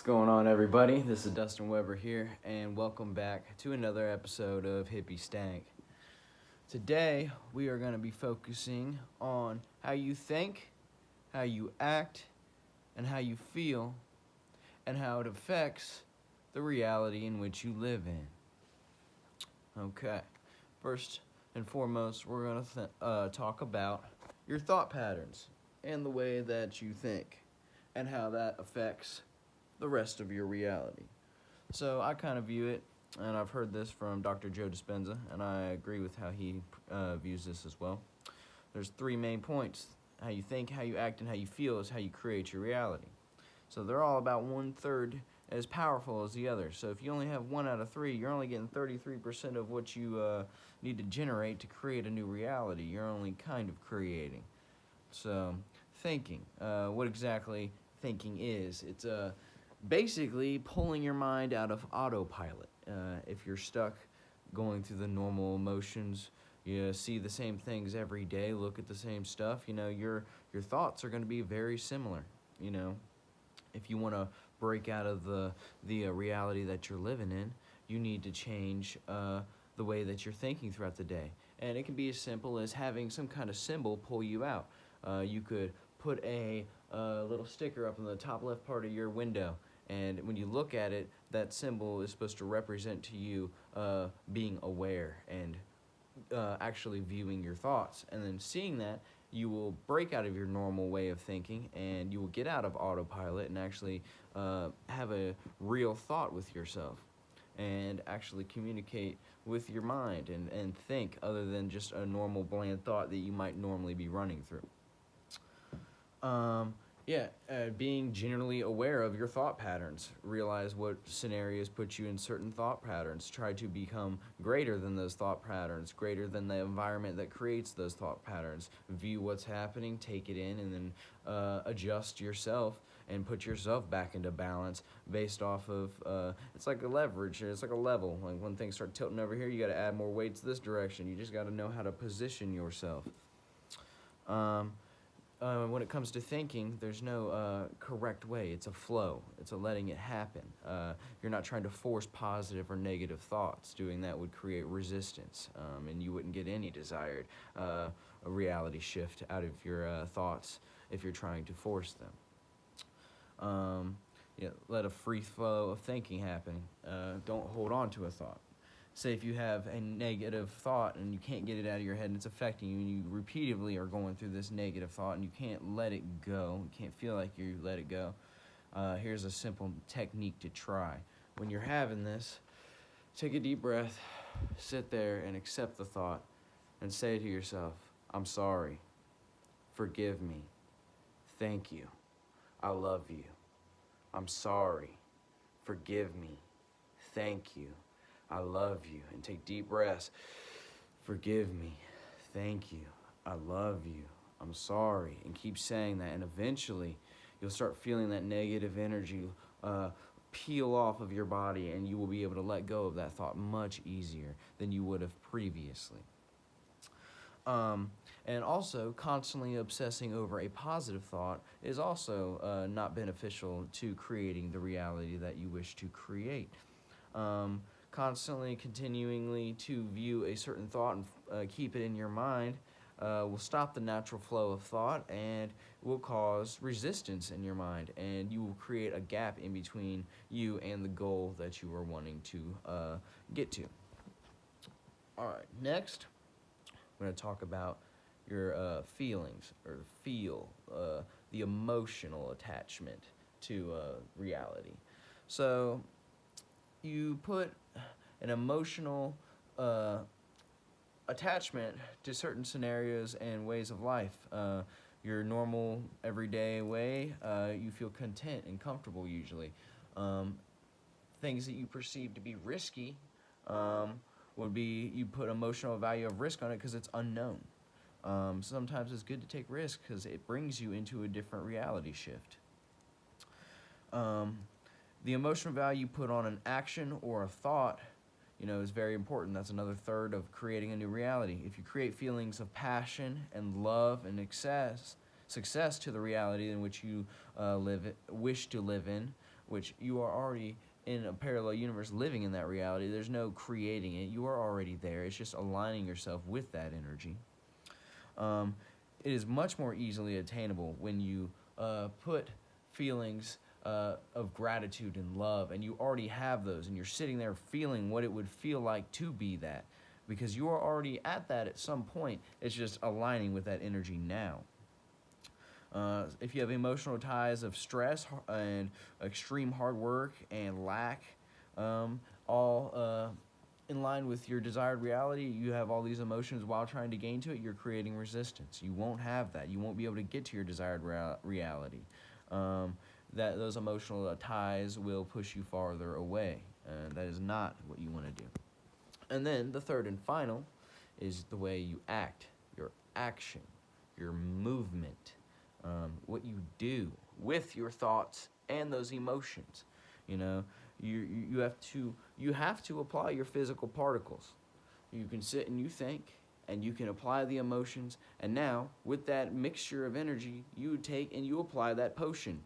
What's going on, everybody? This is Dustin Weber here, and welcome back to another episode of Hippie Stank. Today, we are going to be focusing on how you think, how you act, and how you feel, and how it affects the reality in which you live in. Okay, first and foremost, we're going to talk about your thought patterns and the way that you think, and how that affects the rest of your reality. So I kind of view it, and I've heard this from Dr. Joe Dispenza, and I agree with how he views this as well. There's three main points. How you think, how you act, and how you feel is how you create your reality. So they're all about 1/3 as powerful as the other. So if you only have 1 out of 3, you're only getting 33% of what you need to generate to create a new reality. You're only kind of creating. So thinking, what exactly thinking is, it's basically pulling your mind out of autopilot. If you're stuck going through the normal emotions, you see the same things every day, look at the same stuff, your thoughts are going to be very similar. If you want to break out of the reality that you're living in, you need to change the way that you're thinking throughout the day. And it can be as simple as having some kind of symbol pull you out. You could put a little sticker up in the top left part of your window, and when you look at it, that symbol is supposed to represent to you being aware and actually viewing your thoughts. And then seeing that, you will break out of your normal way of thinking, and you will get out of autopilot and actually have a real thought with yourself, and actually communicate with your mind and think other than just a normal bland thought that you might normally be running through. Being generally aware of your thought patterns. Realize what scenarios put you in certain thought patterns. Try to become greater than those thought patterns, greater than the environment that creates those thought patterns. View what's happening, take it in, and then adjust yourself and put yourself back into balance based off of, it's like a leverage, it's like a level. Like when things start tilting over here, you got to add more weights this direction. You just got to know how to position yourself. When it comes to thinking, there's no correct way. It's a flow. It's a letting it happen. You're not trying to force positive or negative thoughts. Doing that would create resistance, and you wouldn't get any desired a reality shift out of your thoughts if you're trying to force them. Let a free flow of thinking happen. Don't hold on to a thought. Say if you have a negative thought and you can't get it out of your head and it's affecting you, and you repeatedly are going through this negative thought and you can't let it go, you can't feel like you let it go, here's a simple technique to try. When you're having this, take a deep breath, sit there and accept the thought, and say to yourself, I'm sorry, forgive me, thank you, I love you, I'm sorry, forgive me, thank you, I love you. And take deep breaths. Forgive me. Thank you. I love you. I'm sorry. And keep saying that. And eventually, you'll start feeling that negative energy peel off of your body, and you will be able to let go of that thought much easier than you would have previously. And also, constantly obsessing over a positive thought is also not beneficial to creating the reality that you wish to create. Constantly, continuingly to view a certain thought and keep it in your mind will stop the natural flow of thought and will cause resistance in your mind, and you will create a gap in between you and the goal that you are wanting to get to. All right, next, I'm going to talk about your feelings, or the emotional attachment to reality. So you put an emotional attachment to certain scenarios and ways of life. Your normal, everyday way, you feel content and comfortable usually. Things that you perceive to be risky would be, you put emotional value of risk on it because it's unknown. Sometimes it's good to take risk because it brings you into a different reality shift. The emotional value put on an action or a thought, is very important. That's another third of creating a new reality. If you create feelings of passion and love and success to the reality in which you wish to live in, which you are already in a parallel universe living in that reality. There's no creating it. You are already there. It's just aligning yourself with that energy. It is much more easily attainable when you put feelings of gratitude and love, and you already have those, and you're sitting there feeling what it would feel like to be that, because you are already at that at some point. It's just aligning with that energy now. If you have emotional ties of stress and extreme hard work and lack, all in line with your desired reality, you have all these emotions while trying to gain to it, you're creating resistance. You won't have that. You won't be able to get to your desired reality. That those emotional ties will push you farther away. And that is not what you want to do. And then the third and final is the way you act, your action, your movement, what you do with your thoughts and those emotions. You know, you have to apply your physical particles. You can sit and you think, and you can apply the emotions, and now with that mixture of energy, you take and you apply that potion.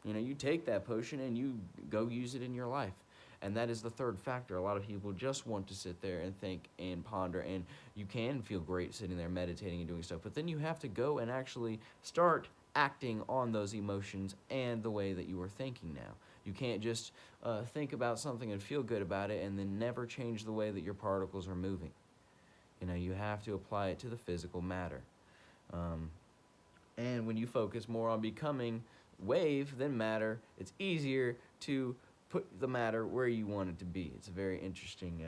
You know, you take that potion and you go use it in your life. And that is the third factor. A lot of people just want to sit there and think and ponder, and you can feel great sitting there meditating and doing stuff, but then you have to go and actually start acting on those emotions and the way that you are thinking now. You can't just think about something and feel good about it and then never change the way that your particles are moving. You know, you have to apply it to the physical matter. And when you focus more on becoming wave than matter, it's easier to put the matter where you want it to be. It's a very interesting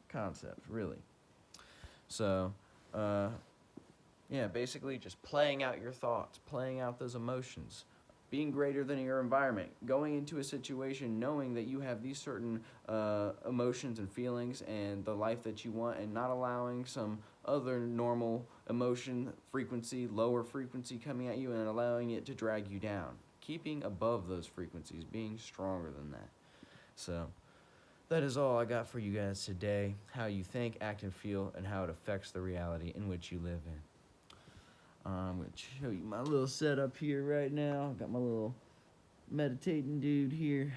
concept, really. So, yeah, basically just playing out your thoughts, playing out those emotions, being greater than your environment, going into a situation knowing that you have these certain emotions and feelings and the life that you want, and not allowing some other normal emotion frequency, lower frequency coming at you and allowing it to drag you down. Keeping above those frequencies, being stronger than that. So that is all I got for you guys today. How you think, act, and feel, and how it affects the reality in which you live in. I'm going to show you my little setup here right now. I've got my little meditating dude here,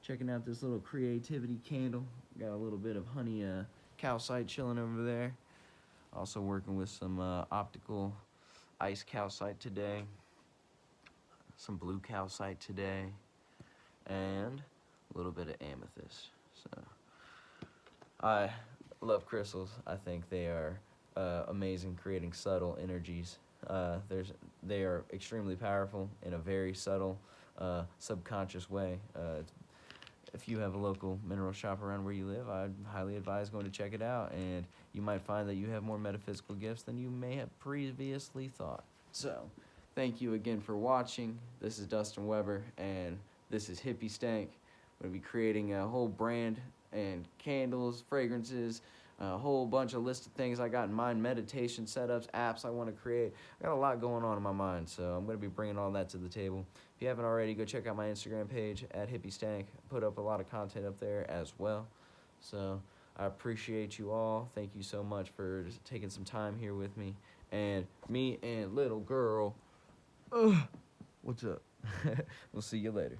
checking out this little creativity candle. Got a little bit of honey calcite chilling over there. Also working with some optical ice calcite today, some blue calcite today, and a little bit of amethyst. So I love crystals. I think they are amazing, creating subtle energies. They are extremely powerful in a very subtle, subconscious way. If you have a local mineral shop around where you live, I'd highly advise going to check it out, and you might find that you have more metaphysical gifts than you may have previously thought. So, thank you again for watching. This is Dustin Weber, and this is Hippie Stank. I'm going to be creating a whole brand and candles, fragrances, a whole bunch of list of things I got in mind, meditation setups, apps I want to create. I got a lot going on in my mind, so I'm going to be bringing all that to the table. If you haven't already, go check out my Instagram page at Hippie Stank. I put up a lot of content up there as well. So I appreciate you all. Thank you so much for just taking some time here with me. And me and little girl, what's up? We'll see you later.